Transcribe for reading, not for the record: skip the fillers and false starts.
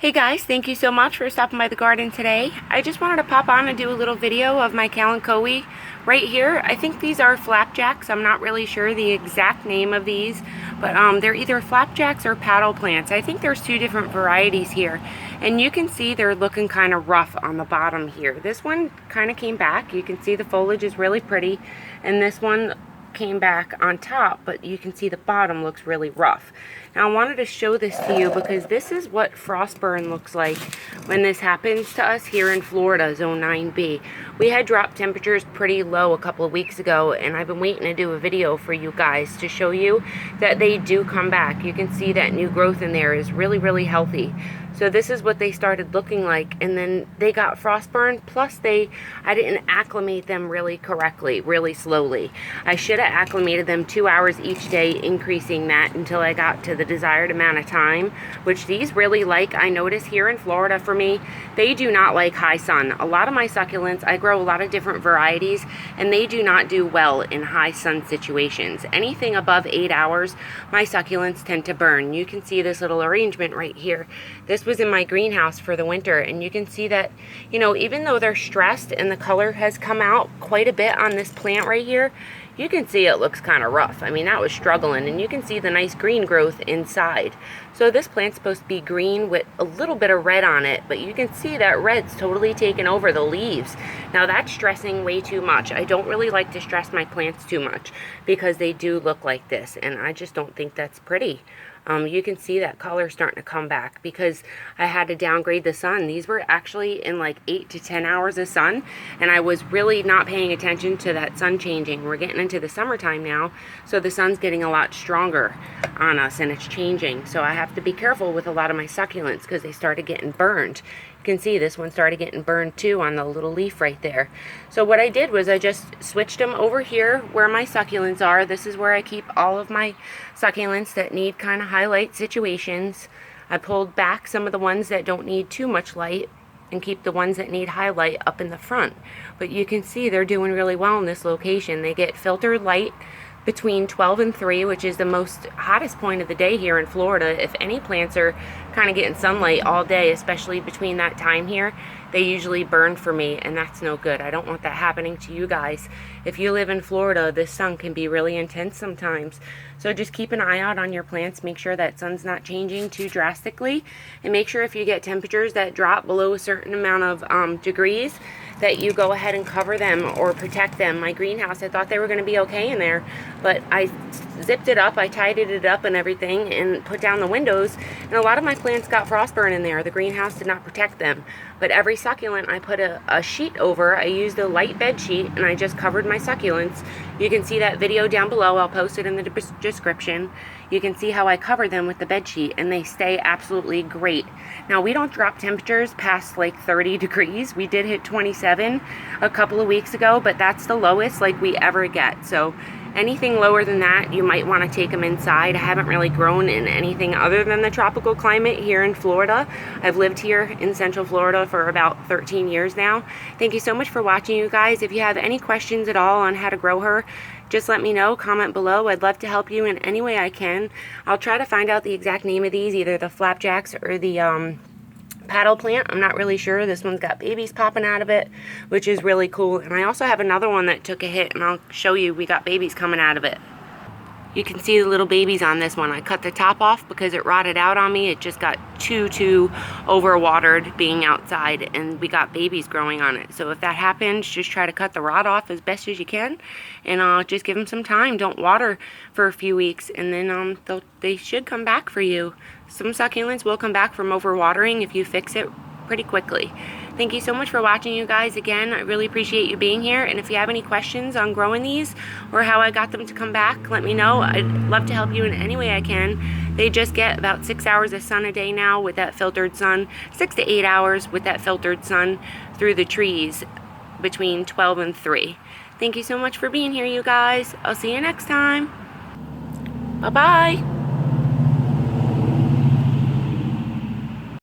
Hey guys, thank you so much for stopping by the garden today. I just wanted to pop on and do a little video of my Kalanchoe right here. I think these are flapjacks. I'm not really sure the exact name of these, but they're either flapjacks or paddle plants. I think there's two different varieties here, and you can see they're looking kind of rough on the bottom here. This one kind of came back. You can see the foliage is really pretty, and this one came back on top, but you can see the bottom looks really rough. Now I wanted to show this to you because this is what frostburn looks like when this happens to us here in Florida, Zone 9B. We had dropped temperatures pretty low a couple of weeks ago, and I've been waiting to do a video for you guys to show you that they do come back. You can see that new growth in there is really healthy. So this is what they started looking like, and then they got frostburn, plus I didn't acclimate them really correctly, really slowly. I should have acclimated them 2 hours each day, increasing that until I got to the desired amount of time, which these really like. I notice here in Florida for me, they do not like high sun. A lot of my succulents, I grow a lot of different varieties, and they do not do well in high sun situations. Anything above 8 hours, my succulents tend to burn. You can see this little arrangement right here. This was in my greenhouse for the winter, and you can see that, you know, even though they're stressed and the color has come out quite a bit on this plant right here, you can see it looks kind of rough. I mean, that was struggling, and you can see the nice green growth inside. So this plant's supposed to be green with a little bit of red on it, but you can see that red's totally taken over the leaves. Now that's stressing way too much. I don't really like to stress my plants too much because they do look like this, and I just don't think that's pretty. You can see that color starting to come back because I had to downgrade the sun. These were actually in like 8 to 10 hours of sun, and I was really not paying attention to that sun changing. We're getting into the summertime now, so the sun's getting a lot stronger on us and it's changing. So I have to be careful with a lot of my succulents because they started getting burned. You can see this one started getting burned too on the little leaf right there. So what I did was I just switched them over here where my succulents are. This is where I keep all of my succulents that need kind of highlight situations. I pulled back some of the ones that don't need too much light and keep the ones that need highlight up in the front. But you can see they're doing really well in this location. They get filtered light between 12 and 3, which is the most hottest point of the day here in Florida. If any plants are kind of getting sunlight all day, especially between that time here, they usually burn for me, and that's no good. I don't want that happening to you guys. If you live in Florida, this sun can be really intense sometimes. So just keep an eye out on your plants. Make sure that sun's not changing too drastically, and make sure if you get temperatures that drop below a certain amount of degrees, that you go ahead and cover them or protect them. My greenhouse, I thought they were going to be okay in there, but I zipped it up, I tidied it up and everything, and put down the windows, and a lot of my plants got frostburn in there. The greenhouse did not protect them, but every succulent I put a sheet over. I used a light bed sheet, and I just covered my succulents. You can see that video down below. I'll post it in the description. You can see how I cover them with the bed sheet, and they stay absolutely great. Now, we don't drop temperatures past like 30 degrees. We did hit 27 a couple of weeks ago, but that's the lowest like we ever get. So anything lower than that, you might want to take them inside. I haven't really grown in anything other than the tropical climate here in Florida. I've lived here in Central Florida for about 13 years now. Thank you so much for watching, you guys. If you have any questions at all on how to grow her, just let me know. Comment below. I'd love to help you in any way I can. I'll try to find out the exact name of these, either the flapjacks or the paddle plant. I'm not really sure. This one's got babies popping out of it, which is really cool. And I also have another one that took a hit, and I'll show you. We got babies coming out of it. You can see the little babies on this one. I cut the top off because it rotted out on me. It just got too overwatered being outside, and we got babies growing on it. So if that happens, just try to cut the rot off as best as you can, and just give them some time. Don't water for a few weeks, and then they should come back for you. Some succulents will come back from overwatering if you fix it pretty quickly. Thank you so much for watching, you guys. Again, I really appreciate you being here, and if you have any questions on growing these or how I got them to come back, let me know. I'd love to help you in any way I can. They just get about 6 hours of sun a day now with that filtered sun, 6 to 8 hours with that filtered sun through the trees between 12 and 3. Thank you so much for being here, you guys. I'll see you next time. Bye-bye.